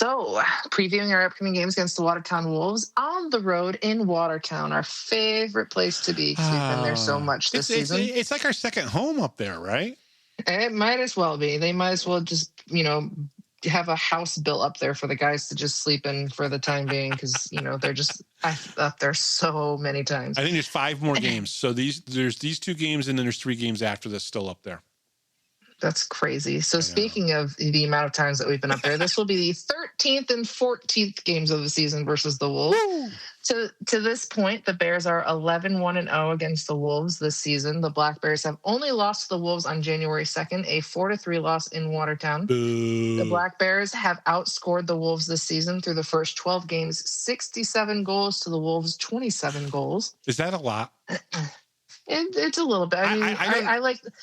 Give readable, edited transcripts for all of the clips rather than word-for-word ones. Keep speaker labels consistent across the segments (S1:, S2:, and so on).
S1: So, previewing our upcoming games against the Watertown Wolves on the road in Watertown, our favorite place to be because we've been there so much this season.
S2: It's like our second home up there, right?
S1: It might as well be. They might as well just, have a house built up there for the guys to just sleep in for the time being because, they're just up there so many times.
S2: I think there's 5 more games. So there's these 2 games and then there's 3 games after this still up there.
S1: That's crazy. So speaking of the amount of times that we've been up there, this will be the 13th and 14th games of the season versus the Wolves. To this point, the Bears are 11-1-0 against the Wolves this season. The Black Bears have only lost to the Wolves on January 2nd, a 4-3 loss in Watertown.
S2: Boo.
S1: The Black Bears have outscored the Wolves this season through the first 12 games, 67 goals to the Wolves, 27 goals.
S2: Is that a lot?
S1: It's a little bit. I mean,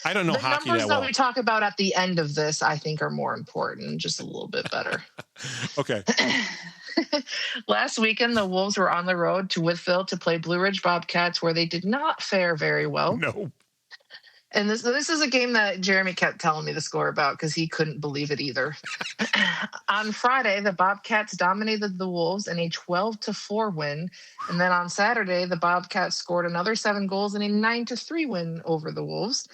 S2: I don't know
S1: the
S2: hockey
S1: numbers
S2: that well.
S1: we talk about at the end of this, I think, are more important, just a little bit better.
S2: Okay.
S1: Last weekend, the Wolves were on the road to Whitfield to play Blue Ridge Bobcats, where they did not fare very well.
S2: No.
S1: And this is a game that Jeremy kept telling me the score about because he couldn't believe it either. On Friday, the Bobcats dominated the Wolves in a 12-4 win. And then on Saturday, the Bobcats scored another 7 goals in a 9-3 win over the Wolves.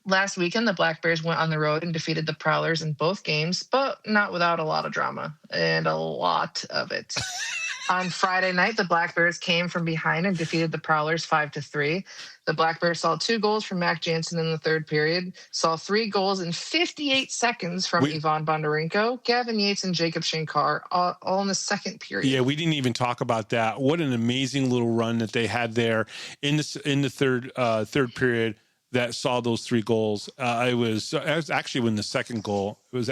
S1: Last weekend, the Black Bears went on the road and defeated the Prowlers in both games, but not without a lot of drama, and a lot of it. On Friday night, the Black Bears came from behind and defeated the Prowlers 5-3. The Black Bears saw 2 goals from Mac Jansen in the third period, saw 3 goals in 58 seconds from Ivan Bondarenko, Gavin Yates, and Jacob Shankar, all in the second period.
S2: Yeah, we didn't even talk about that. What an amazing little run that they had there in the third period that saw those 3 goals. It was actually when the second goal was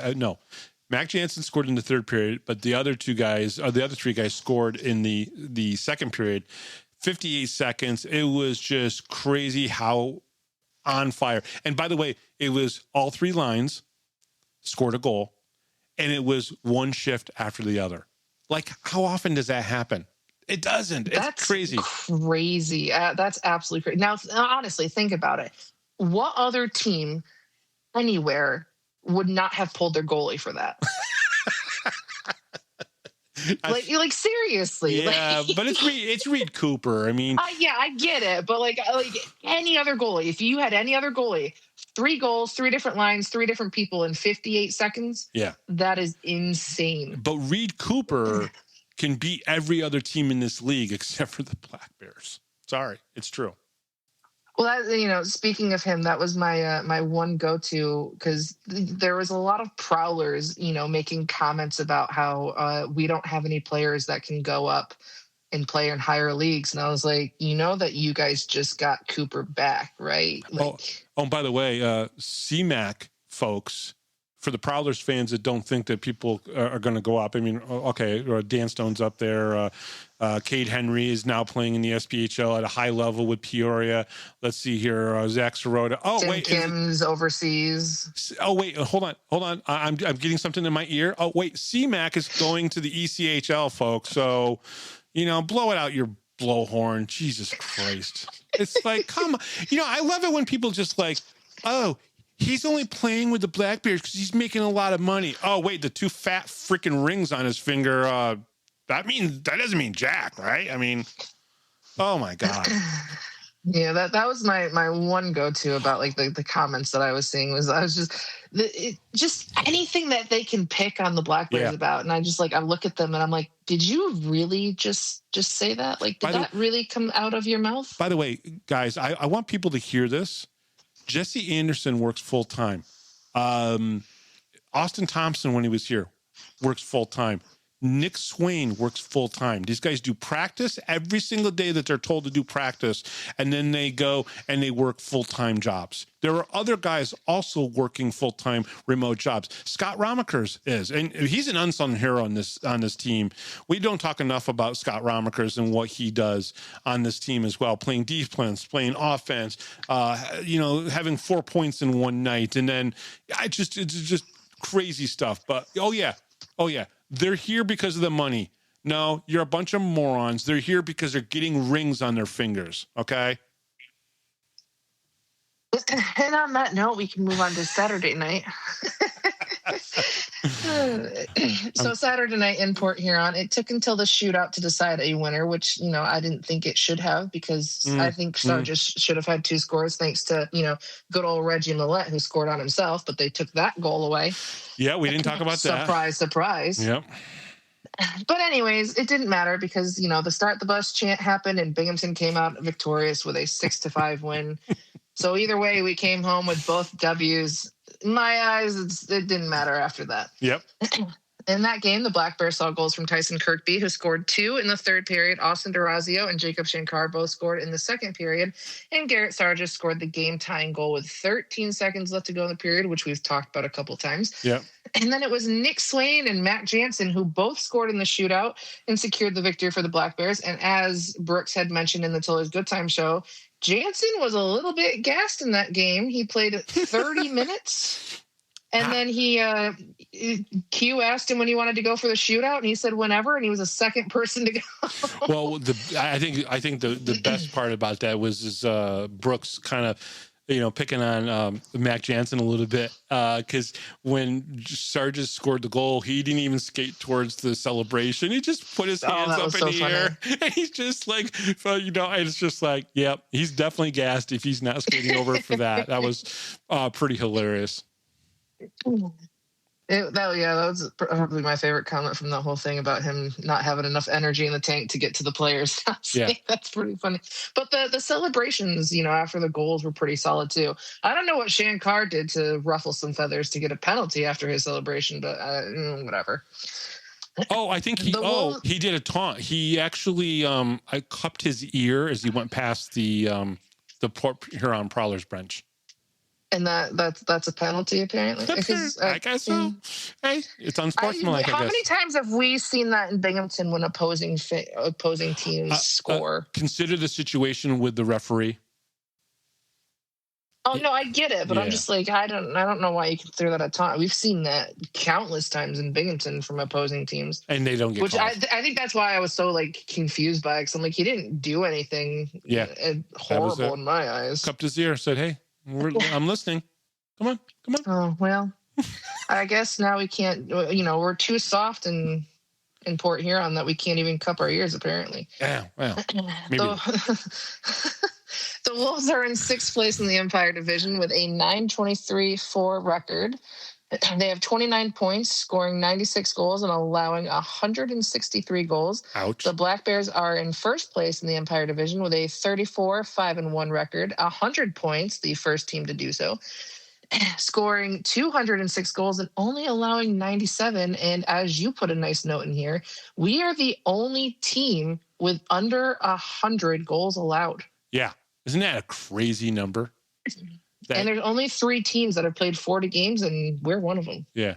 S2: Mac Jansen scored in the third period, but the other 3 guys scored in the second period. 58 seconds. It was just crazy how on fire. And by the way, it was all 3 lines scored a goal, and it was one shift after the other. Like, how often does that happen? It doesn't. It's crazy.
S1: Crazy. That's absolutely crazy. Now, honestly, think about it. What other team anywhere would not have pulled their goalie for that? like seriously.
S2: Yeah, but it's Reed Cooper. I mean,
S1: yeah, I get it, but like any other goalie, if you had any other goalie, 3 goals, 3 different lines, 3 different people in 58 seconds,
S2: yeah,
S1: that is insane.
S2: But Reed Cooper can beat every other team in this league except for the Black Bears. Sorry, it's true.
S1: Well, speaking of him, that was my my one go-to because there was a lot of Prowlers, making comments about how we don't have any players that can go up and play in higher leagues. And I was like, that you guys just got Cooper back, right?
S2: By the way, CMAC folks, for the Prowlers fans that don't think that people are going to go up, I mean, okay, Dan Stone's up there. Cade Henry is now playing in the SPHL at a high level with Peoria. Let's see here. Zach Sirota.
S1: Tim Kim's overseas.
S2: Oh, wait. Hold on. I'm getting something in my ear. Oh, wait. CMAC is going to the ECHL, folks. So, blow it out your blowhorn. Jesus Christ. It's like, come on. I love it when people just like, oh, he's only playing with the Black Bears because he's making a lot of money. Oh, wait, the 2 fat freaking rings on his finger. That doesn't mean jack, right? I mean, oh my God.
S1: Yeah, that was my one go-to about like the comments that I was seeing was I was just anything that they can pick on the Black Bears about, and I look at them and I'm like, did you really just say that? Like, did that really come out of your mouth?
S2: By the way, guys, I want people to hear this. Jesse Anderson works full-time. Austin Thompson, when he was here, works full-time. Nick Swain works full-time. These guys do practice every single day that they're told to do practice, and then they go and they work full-time jobs. There are other guys also working full-time remote jobs. Scott Romakers is, and he's an unsung hero on this team. We don't talk enough about Scott Romakers and what he does on this team as well, playing defense, playing offense, having 4 points in one night, and then it's just crazy stuff. But oh yeah. They're here because of the money. No, you're a bunch of morons. They're here because they're getting rings on their fingers, okay?
S1: And on that note, we can move on to Saturday night. So Saturday night in Port Huron, it took until the shootout to decide a winner, which, I didn't think it should have, because I think Sargis should have had 2 scores thanks to, good old Reggie Millette, who scored on himself, but they took that goal away.
S2: Yeah, we didn't talk about that.
S1: Surprise.
S2: Yep.
S1: But anyways, it didn't matter because, the start the bus chant happened and Binghamton came out victorious with a 6-5 win. So either way, we came home with both W's. In my eyes, it didn't matter after that.
S2: Yep.
S1: In that game, the Black Bears saw goals from Tyson Kirkby, who scored 2 in the third period. Austin Durazio and Jacob Shankar both scored in the second period. And Garrett Sargis scored the game-tying goal with 13 seconds left to go in the period, which we've talked about a couple times.
S2: Yep.
S1: And then it was Nick Swain and Matt Jansen who both scored in the shootout and secured the victory for the Black Bears. And as Brooks had mentioned in the Tiller's Good Time show, Jansen was a little bit gassed in that game. He played 30 minutes. And then Q asked him when he wanted to go for the shootout, and he said whenever, and he was the second person to go.
S2: Well, I think the best part about that was Brooks kind of, picking on Mac Jansen a little bit, because when Sargis scored the goal, he didn't even skate towards the celebration. He just put his hands up in the air, and he's just like, it's just like, yep, he's definitely gassed if he's not skating over for that. That was pretty hilarious.
S1: That was probably my favorite comment from the whole thing about him not having enough energy in the tank to get to the players. Yeah, that's pretty funny. But the celebrations, after the goals were pretty solid too. I don't know what Shankar did to ruffle some feathers to get a penalty after his celebration, but whatever.
S2: Oh, I think he did a taunt. He actually I cupped his ear as he went past the Port Huron Prowlers bench.
S1: And that's a penalty, apparently.
S2: I guess so. Hey, it's unsportsmanlike.
S1: How many times have we seen that in Binghamton when opposing teams score?
S2: Consider the situation with the referee.
S1: Oh no, I get it, but I'm just like, I don't know why you consider that a taunt. We've seen that countless times in Binghamton from opposing teams,
S2: and they don't get.
S1: Which I think that's why I was so confused by it. Because I'm like, he didn't do anything. Horrible in my eyes.
S2: Cupped his ear, said, "Hey, I'm listening. Come on."
S1: Oh, well, I guess now we can't, we're too soft in Port Huron that we can't even cup our ears, apparently.
S2: Yeah, well, maybe.
S1: The Wolves are in 6th place in the Empire Division with a 9-23-4 record. They have 29 points, scoring 96 goals and allowing 163 goals.
S2: Ouch.
S1: The Black Bears are in 1st place in the Empire Division with a 34-5-1 record, 100 points, the first team to do so, scoring 206 goals and only allowing 97. And as you put a nice note in here, we are the only team with under 100 goals allowed.
S2: Yeah. Isn't that a crazy number?
S1: And there's only 3 teams that have played 40 games, and we're one of them.
S2: Yeah.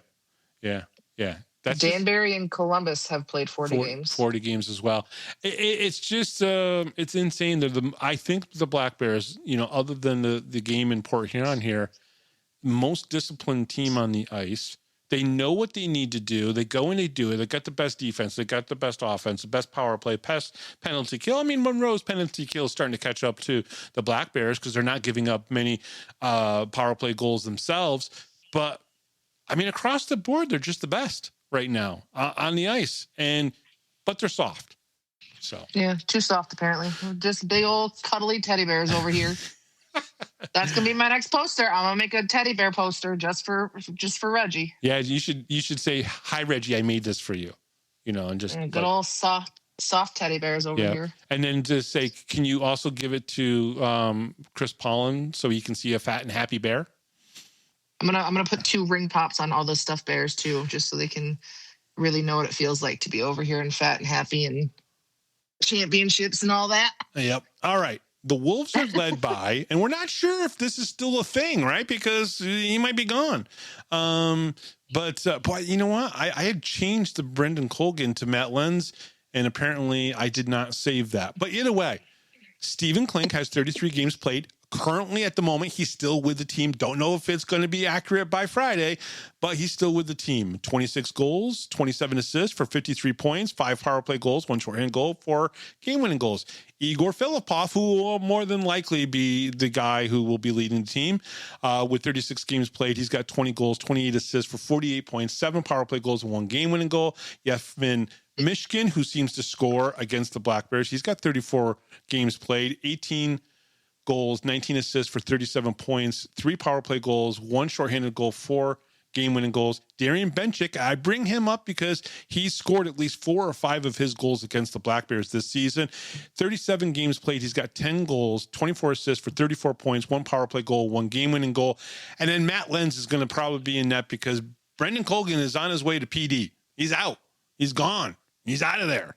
S2: That's
S1: Danbury and Columbus have played 40 games.
S2: 40 games as well. It's just, it's insane. I think the Black Bears, other than the game in Port Huron here, most disciplined team on the ice. They know what they need to do. They go and they do it. They got the best defense. They got the best offense, the best power play, best penalty kill. I mean, Monroe's penalty kill is starting to catch up to the Black Bears because they're not giving up many power play goals themselves. But, I mean, across the board, they're just the best right now on the ice. But they're soft. So
S1: yeah, too soft, apparently. Just big old cuddly teddy bears over here. That's gonna be my next poster. I'm gonna make a teddy bear poster just for Reggie.
S2: Yeah, you should say, "Hi, Reggie, I made this for you." And just
S1: good old soft teddy bears over here.
S2: And then to say, can you also give it to Chris Pollan so he can see a fat and happy bear?
S1: I'm gonna put 2 ring pops on all the stuffed bears too, just so they can really know what it feels like to be over here and fat and happy and championships and all that.
S2: Yep. All right. The Wolves are led by, and we're not sure if this is still a thing, right? Because he might be gone. But boy, you know what? I had changed the Brendan Colgan to Matt Lenz, and apparently I did not save that. But either way, Stephen Klink has 33 games played. Currently, at the moment, he's still with the team. Don't know if it's going to be accurate by Friday, but he's still with the team. 26 goals, 27 assists for 53 points, 5 power play goals, 1 shorthanded goal, 4 game-winning goals. Igor Filipov, who will more than likely be the guy who will be leading the team with 36 games played. He's got 20 goals, 28 assists for 48 points, 7 power play goals, and 1 game-winning goal. Yefim Mishkin, who seems to score against the Black Bears. He's got 34 games played, 18 goals, 19 assists for 37 points, 3 power play goals, 1 shorthanded goal, 4 game-winning goals. Darian Benchik, I bring him up because he scored at least 4 or 5 of his goals against the Black Bears this season. 37 games played. He's got 10 goals, 24 assists for 34 points, 1 power play goal, 1 game-winning goal. And then Matt Lenz is going to probably be in net because Brendan Colgan is on his way to PD. He's out. He's gone. He's out of there.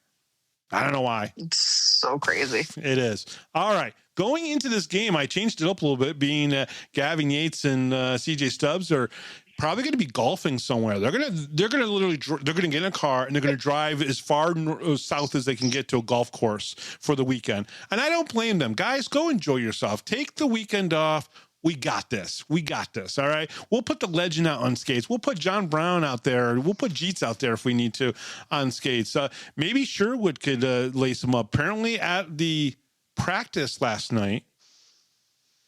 S2: I don't know why.
S1: It's so crazy.
S2: It is. All right. Going into this game, I changed it up a little bit, being Gavin Yates and CJ Stubbs are probably going to be golfing somewhere. They're going to literally get in a car and they're going to drive as far south as they can get to a golf course for the weekend. And I don't blame them. Guys, go enjoy yourself. Take the weekend off. We got this. We got this. All right. We'll put the legend out on skates. We'll put John Brown out there. We'll put Jeets out there if we need to on skates. Maybe Sherwood could lace him up. Apparently at the practice last night,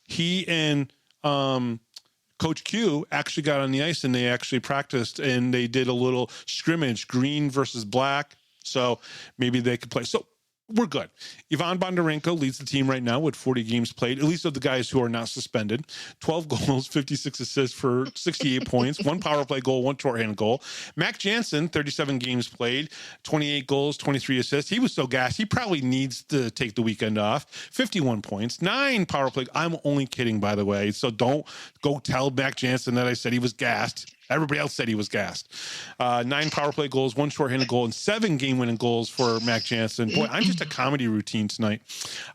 S2: he and Coach Q actually got on the ice and they actually practiced and they did a little scrimmage, green versus black. So maybe they could play. So we're good. Ivan Bondarenko leads the team right now with 40 games played, at least of the guys who are not suspended. 12 goals, 56 assists for 68 points, 1 power play goal, 1 shorthanded goal. Mac Jansen, 37 games played, 28 goals, 23 assists. He was so gassed. He probably needs to take the weekend off. 51 points, 9 power play. I'm only kidding, by the way. So don't go tell Mac Jansen that I said he was gassed. Everybody else said he was gassed. 9 power play goals, 1 shorthanded goal, and 7 game-winning goals for Mac Jansen. Boy, I'm just a comedy routine tonight.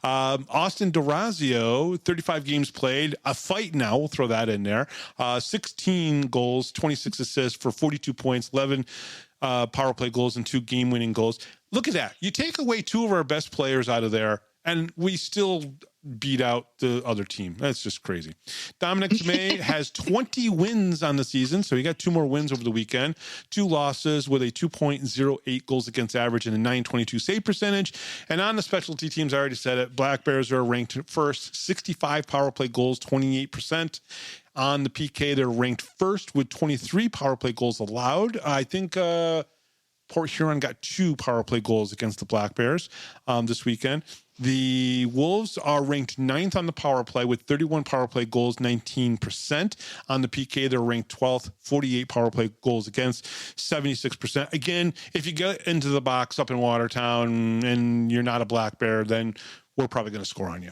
S2: Austin Dorazio, 35 games played, a fight now. We'll throw that in there. 16 goals, 26 assists for 42 points, 11 power play goals, and 2 game-winning goals. Look at that. You take away 2 of our best players out of there, and we still beat out the other team. That's just crazy. Dominic Tomei has 20 wins on the season, so he got 2 more wins over the weekend. 2 losses with a 2.08 goals against average and a 922 save percentage. And on the specialty teams, I already said it, Black Bears are ranked first, 65 power play goals, 28%. On the PK, they're ranked first with 23 power play goals allowed. I think Port Huron got 2 power play goals against the Black Bears this weekend. The Wolves are ranked 9th on the power play with 31 power play goals, 19%. On the PK, they're ranked 12th, 48 power play goals against, 76%. Again, if you get into the box up in Watertown and you're not a Black Bear, then we're probably going to score on you.